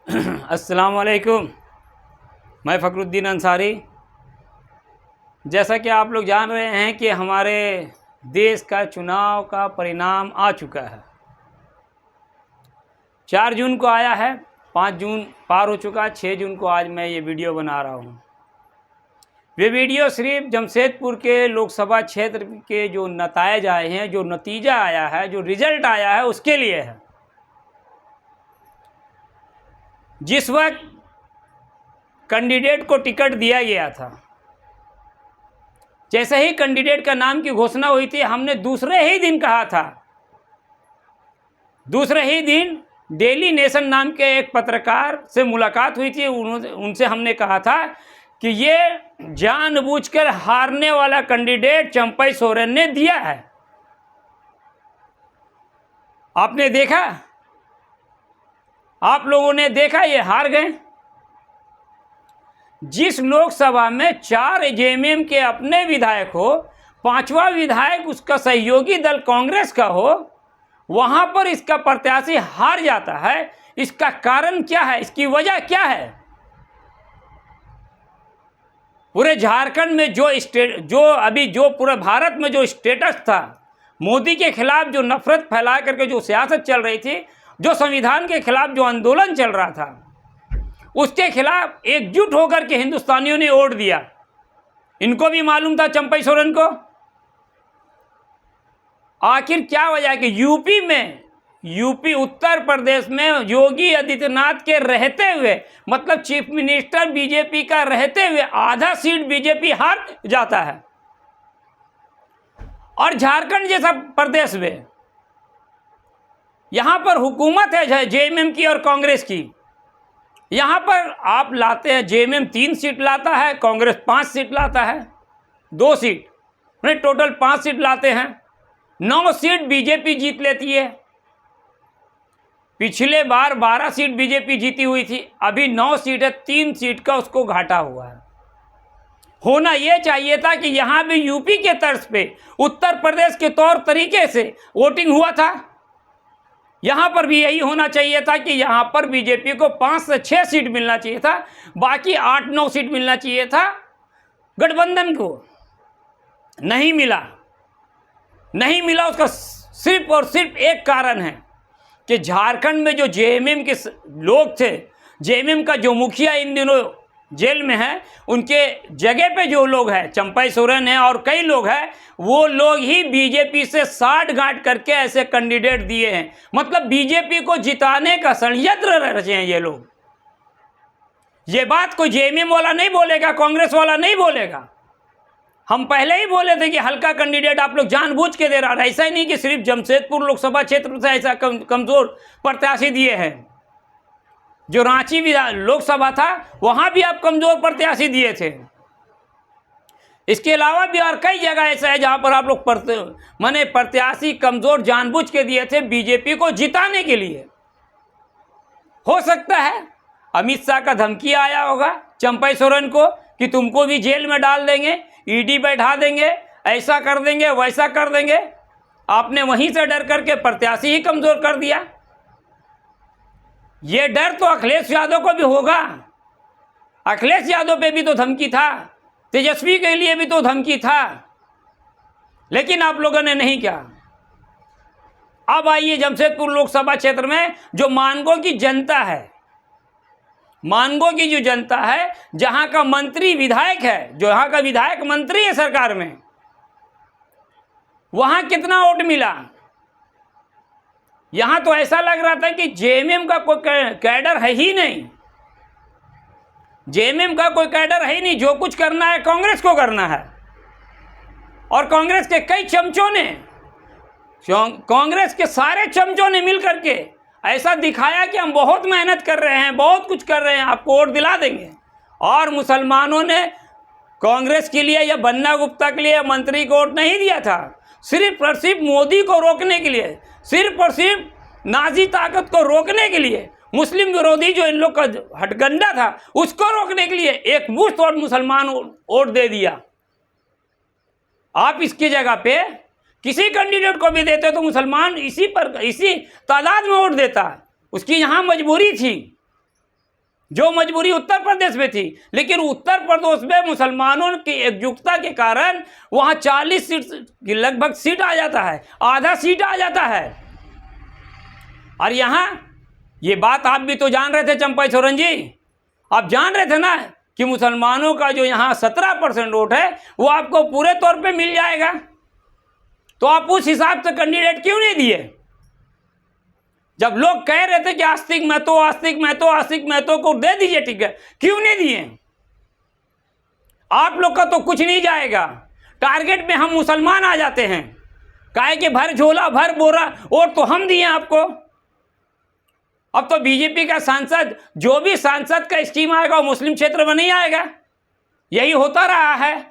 अस्सलाम वालेकुम। मैं फ़खरुद्दीन अंसारी। जैसा कि आप लोग जान रहे हैं कि हमारे देश का चुनाव का परिणाम आ चुका है। 4 जून को आया है, 5 जून पार हो चुका है, 6 जून को आज मैं ये वीडियो बना रहा हूँ। ये वीडियो सिर्फ जमशेदपुर के लोकसभा क्षेत्र के जो नतायज आए हैं, जो नतीजा आया है, जो रिज़ल्ट आया है, उसके लिए है। जिस वक्त कैंडिडेट को टिकट दिया गया था, जैसे ही कैंडिडेट का नाम की घोषणा हुई थी, हमने दूसरे ही दिन कहा था, दूसरे ही दिन डेली नेशन नाम के एक पत्रकार से मुलाकात हुई थी। उनसे हमने कहा था कि ये जानबूझकर हारने वाला कैंडिडेट चंपई सोरेन ने दिया है। आपने देखा, आप लोगों ने देखा, ये हार गए। जिस लोकसभा में 4 जेएमएम के अपने विधायक हो, 5वां विधायक उसका सहयोगी दल कांग्रेस का हो, वहां पर इसका प्रत्याशी हार जाता है। इसका कारण क्या है? इसकी वजह क्या है? पूरे झारखंड में जो पूरे भारत में जो स्टेटस था, मोदी के खिलाफ जो नफरत फैला करके जो सियासत चल रही थी, जो संविधान के खिलाफ जो आंदोलन चल रहा था, उसके खिलाफ एकजुट होकर के हिंदुस्तानियों ने वोट दिया। इनको भी मालूम था चंपई सोरेन को। आखिर क्या वजह है कि यूपी उत्तर प्रदेश में योगी आदित्यनाथ के रहते हुए, मतलब चीफ मिनिस्टर बीजेपी का रहते हुए, आधा सीट बीजेपी हार जाता है। और झारखंड जैसा प्रदेश में यहां पर हुकूमत है जेएमएम की और कांग्रेस की। यहां पर आप लाते हैं, जेएमएम 3 सीट लाता है, कांग्रेस 5 सीट लाता है, 2 सीट, मतलब टोटल 5 सीट लाते हैं। 9 सीट बीजेपी जीत लेती है। पिछले बार 12 सीट बीजेपी जीती हुई थी, अभी 9 सीट है, 3 सीट का उसको घाटा हुआ है। होना यह चाहिए था कि यहां भी यूपी के तर्ज पे उत्तर प्रदेश के तौर तरीके से वोटिंग हुआ था। यहां पर भी यही होना चाहिए था कि यहां पर बीजेपी को 5 से 6 सीट मिलना चाहिए था, बाकी 8-9 सीट मिलना चाहिए था गठबंधन को। नहीं मिला। उसका सिर्फ और सिर्फ एक कारण है कि झारखंड में जो जेएमएम के लोग थे, जेएमएम का जो मुखिया इन दिनों जेल में है, उनके जगह पे जो लोग हैं, चंपई सोरेन है और कई लोग हैं, वो लोग ही बीजेपी से साठ-गांठ करके ऐसे कैंडिडेट दिए हैं। मतलब बीजेपी को जिताने का षड्यंत्र रचे हैं ये लोग। ये बात कोई जेएमएम वाला नहीं बोलेगा, कांग्रेस वाला नहीं बोलेगा। हम पहले ही बोले थे कि हल्का कैंडिडेट आप लोग जानबूझ के दे रहा है। ऐसा ही नहीं कि सिर्फ जमशेदपुर लोकसभा क्षेत्र से ऐसा कमजोर प्रत्याशी दिए हैं। जो रांची लोकसभा था, वहां भी आप कमजोर प्रत्याशी दिए थे। इसके अलावा भी और कई जगह ऐसा है जहां पर आप लोग प्रत्याशी कमजोर जानबूझ के दिए थे बीजेपी को जिताने के लिए। हो सकता है अमित शाह का धमकी आया होगा चंपई सोरेन को कि तुमको भी जेल में डाल देंगे, ईडी बैठा देंगे, ऐसा कर देंगे, वैसा कर देंगे। आपने वहीं से डर करके प्रत्याशी ही कमजोर कर दिया। ये डर तो अखिलेश यादव को भी होगा। अखिलेश यादव पे भी तो धमकी था, तेजस्वी के लिए भी तो धमकी था, लेकिन आप लोगों ने नहीं किया। अब आइए जमशेदपुर लोकसभा क्षेत्र में जो मानगो की जनता है, मानगो की जो जनता है, जहां का मंत्री विधायक है, जो यहां का विधायक मंत्री है सरकार में, वहां कितना वोट मिला? यहां तो ऐसा लग रहा था कि जेएमएम का कोई कैडर है ही नहीं। जेएमएम का कोई कैडर है ही नहीं। जो कुछ करना है कांग्रेस को करना है। और कांग्रेस के कई चमचों ने, कांग्रेस के सारे चमचों ने मिलकर के ऐसा दिखाया कि हम बहुत मेहनत कर रहे हैं, बहुत कुछ कर रहे हैं, आपको वोट दिला देंगे। और मुसलमानों ने कांग्रेस के लिए या बन्ना गुप्ता के लिए मंत्री को वोट नहीं दिया था। सिर्फ और सिर्फ मोदी को रोकने के लिए, सिर्फ और सिर्फ नाजी ताकत को रोकने के लिए, मुस्लिम विरोधी जो इन लोग का हटगंडा था, उसको रोकने के लिए एक मुश्त और मुसलमान वोट दे दिया। आप इसकी जगह पे किसी कैंडिडेट को भी देते तो मुसलमान इसी तादाद में वोट देता है। उसकी यहाँ मजबूरी थी। जो मजबूरी उत्तर प्रदेश में थी। लेकिन उत्तर प्रदेश में मुसलमानों की एकजुटता के कारण वहाँ 40 सीट की लगभग सीट आ जाता है, आधा सीट आ जाता है। और यहाँ ये बात आप भी तो जान रहे थे चंपा सोरेन जी, आप जान रहे थे ना कि मुसलमानों का जो यहाँ 17% वोट है वो आपको पूरे तौर पे मिल जाएगा। तो आप उस हिसाब से कैंडिडेट क्यों नहीं दिए? जब लोग कह रहे थे कि आस्तिक महतो को दे दीजिए टिकट, क्यों नहीं दिए? आप लोग का तो कुछ नहीं जाएगा। टारगेट में हम मुसलमान आ जाते हैं, काहे कि भर झोला भर बोरा और तो हम दिए आपको। अब तो बीजेपी का सांसद, जो भी सांसद का स्कीम आएगा वो मुस्लिम क्षेत्र में नहीं आएगा। यही होता रहा है।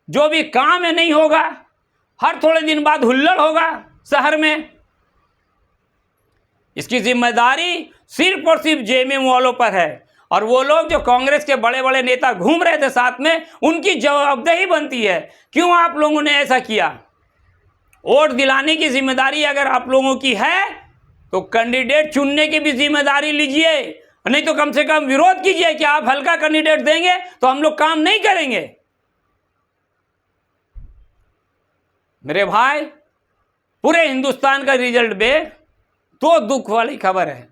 जो भी काम है नहीं होगा, हर थोड़े दिन बाद हुल्लड़ होगा शहर में। इसकी जिम्मेदारी सिर्फ और सिर्फ जेएमएम वालों पर है। और वो लोग जो कांग्रेस के बड़े बड़े नेता घूम रहे थे साथ में, उनकी जवाबदेही बनती है। क्यों आप लोगों ने ऐसा किया? वोट दिलाने की जिम्मेदारी अगर आप लोगों की है तो कैंडिडेट चुनने की भी जिम्मेदारी लीजिए, नहीं तो कम से कम विरोध कीजिए कि आप हल्का कैंडिडेट देंगे तो हम लोग काम नहीं करेंगे। मेरे भाई, पूरे हिंदुस्तान का रिजल्ट में दो दुख वाली खबर है।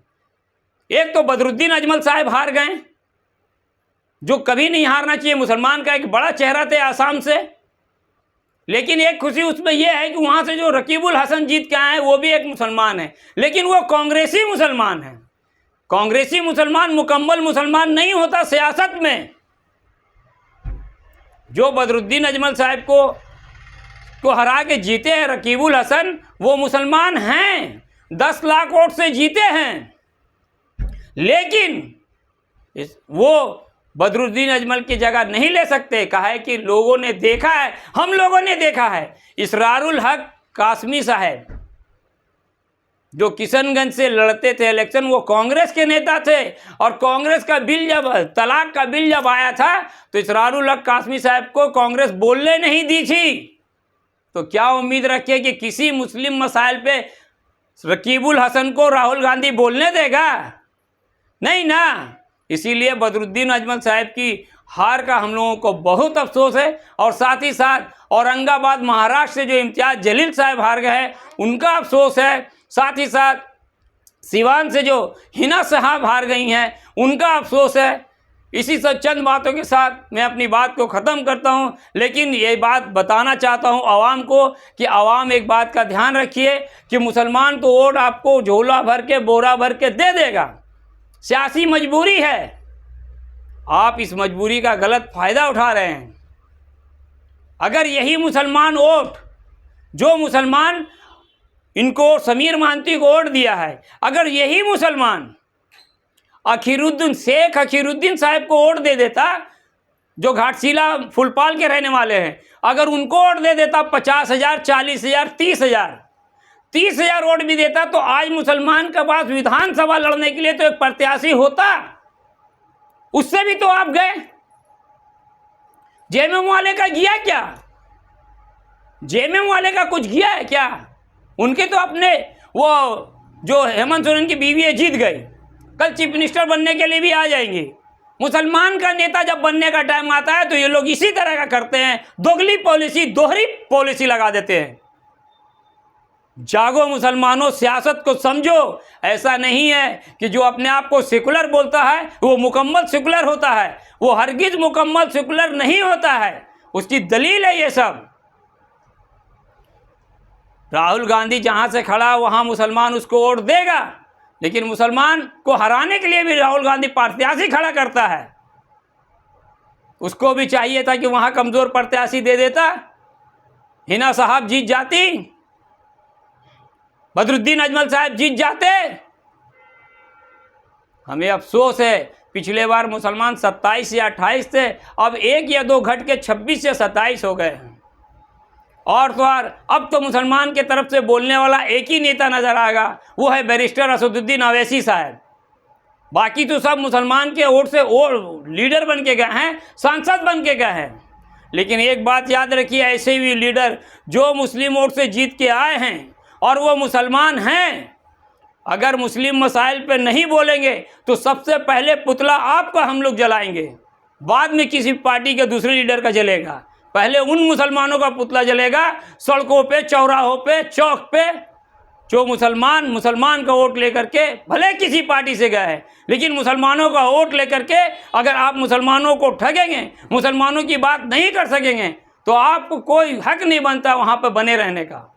एक तो बदरुद्दीन अजमल साहब हार गए, जो कभी नहीं हारना चाहिए। मुसलमान का एक बड़ा चेहरा थे आसाम से। लेकिन एक खुशी उसमें यह है कि वहां से जो रकीबुल हसन जीत के आए हैं वो भी एक मुसलमान है, लेकिन वो कांग्रेसी मुसलमान है। कांग्रेसी मुसलमान मुकम्मल मुसलमान नहीं होता सियासत में। जो बदरुद्दीन अजमल साहब को हरा के जीते हैं रकीबुल हसन, वो मुसलमान हैं, 10 लाख वोट से जीते हैं। लेकिन वो बदरुद्दीन अजमल की जगह नहीं ले सकते। कहा है कि लोगों ने देखा है, हम लोगों ने देखा है। इसरारुल हक कासमी साहब जो किशनगंज से लड़ते थे इलेक्शन, वो कांग्रेस के नेता थे। और कांग्रेस का बिल जब तलाक का बिल जब आया था तो इसरारुल हक कासमी साहब को कांग्रेस बोलने नहीं दी थी। तो क्या उम्मीद रखिए कि किसी मुस्लिम मसाइल पे रकीबुल हसन को राहुल गांधी बोलने देगा? नहीं ना। इसीलिए बदरुद्दीन अजमल साहब की हार का हम लोगों को बहुत अफसोस है। और साथ ही साथ औरंगाबाद महाराष्ट्र से जो इम्तियाज जलील साहब हार गए हैं उनका अफसोस है। साथ ही साथ सिवान से जो हिना साहब हार गई हैं उनका अफसोस है। इसी सब चंद बातों के साथ मैं अपनी बात को ख़त्म करता हूं। लेकिन ये बात बताना चाहता हूं आवाम को कि आवाम एक बात का ध्यान रखिए कि मुसलमान तो वोट आपको झोला भर के बोरा भर के दे देगा, सियासी मजबूरी है। आप इस मजबूरी का गलत फ़ायदा उठा रहे हैं। अगर यही मुसलमान वोट, जो मुसलमान इनको समीर महांती को वोट दिया है, अगर यही मुसलमान शेख अखीरुद्दीन साहब को वोट दे देता, जो घाटशिला फुलपाल के रहने वाले हैं, अगर उनको वोट दे देता 50,000, 40,000, 30,000 वोट भी देता, तो आज मुसलमान के पास विधानसभा लड़ने के लिए तो एक प्रत्याशी होता। उससे भी तो आप गए। जेएमएम वाले का गया क्या? जेएमएम वाले का कुछ गया है क्या? उनके तो अपने वो जो हेमंत सोरेन की बीवी है जीत गई, कल चीफ मिनिस्टर बनने के लिए भी आ जाएंगे। मुसलमान का नेता जब बनने का टाइम आता है तो ये लोग इसी तरह का करते हैं, दोगली पॉलिसी, दोहरी पॉलिसी लगा देते हैं। जागो मुसलमानों, सियासत को समझो। ऐसा नहीं है कि जो अपने आप को सेकुलर बोलता है वो मुकम्मल सेकुलर होता है। वो हरगिज मुकम्मल सेकुलर नहीं होता है। उसकी दलील है ये सब। राहुल गांधी जहां से खड़ा वहां मुसलमान उसको वोट देगा, लेकिन मुसलमान को हराने के लिए भी राहुल गांधी प्रत्याशी खड़ा करता है। उसको भी चाहिए था कि वहां कमजोर प्रत्याशी दे देता, हिना साहब जीत जाती, बदरुद्दीन अजमल साहब जीत जाते। हमें अफसोस है, पिछले बार मुसलमान 27 या 28 थे, अब 1 या 2 घट के 26 से 27 हो गए हैं। और तो और अब तो मुसलमान के तरफ से बोलने वाला एक ही नेता नज़र आएगा, वो है बैरिस्टर असदुद्दीन अवैसी साहब। बाकी तो सब मुसलमान के वोट से लीडर बन के गए हैं, सांसद बन के गए हैं। लेकिन एक बात याद रखिए, ऐसे भी लीडर जो मुस्लिम वोट से जीत के आए हैं और वो मुसलमान हैं, अगर मुस्लिम मसाइल पे नहीं बोलेंगे तो सबसे पहले पुतला आपका हम लोग जलाएंगे, बाद में किसी पार्टी के दूसरे लीडर का जलेगा। पहले उन मुसलमानों का पुतला जलेगा सड़कों पे, चौराहों पे, चौक पे, जो मुसलमान का वोट लेकर के भले किसी पार्टी से गए हैं, लेकिन मुसलमानों का वोट लेकर के अगर आप मुसलमानों को ठगेंगे, मुसलमानों की बात नहीं कर सकेंगे, तो आपको कोई हक नहीं बनता वहाँ पर बने रहने का।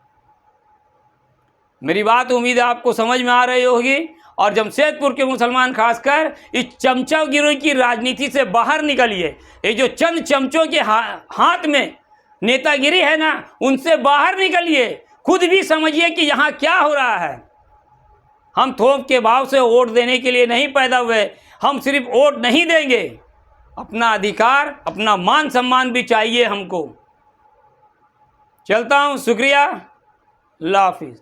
मेरी बात उम्मीद है आपको समझ में आ रही होगी। और जमशेदपुर के मुसलमान खासकर इस चमचागिरी की राजनीति से बाहर निकलिए। ये जो चंद चमचों के हाथ में नेतागिरी है ना, उनसे बाहर निकलिए। खुद भी समझिए कि यहाँ क्या हो रहा है। हम थोक के भाव से वोट देने के लिए नहीं पैदा हुए, हम सिर्फ वोट नहीं देंगे, अपना अधिकार, अपना मान सम्मान भी चाहिए हमको। चलता हूँ, शुक्रिया, अल्लाह हाफिज़।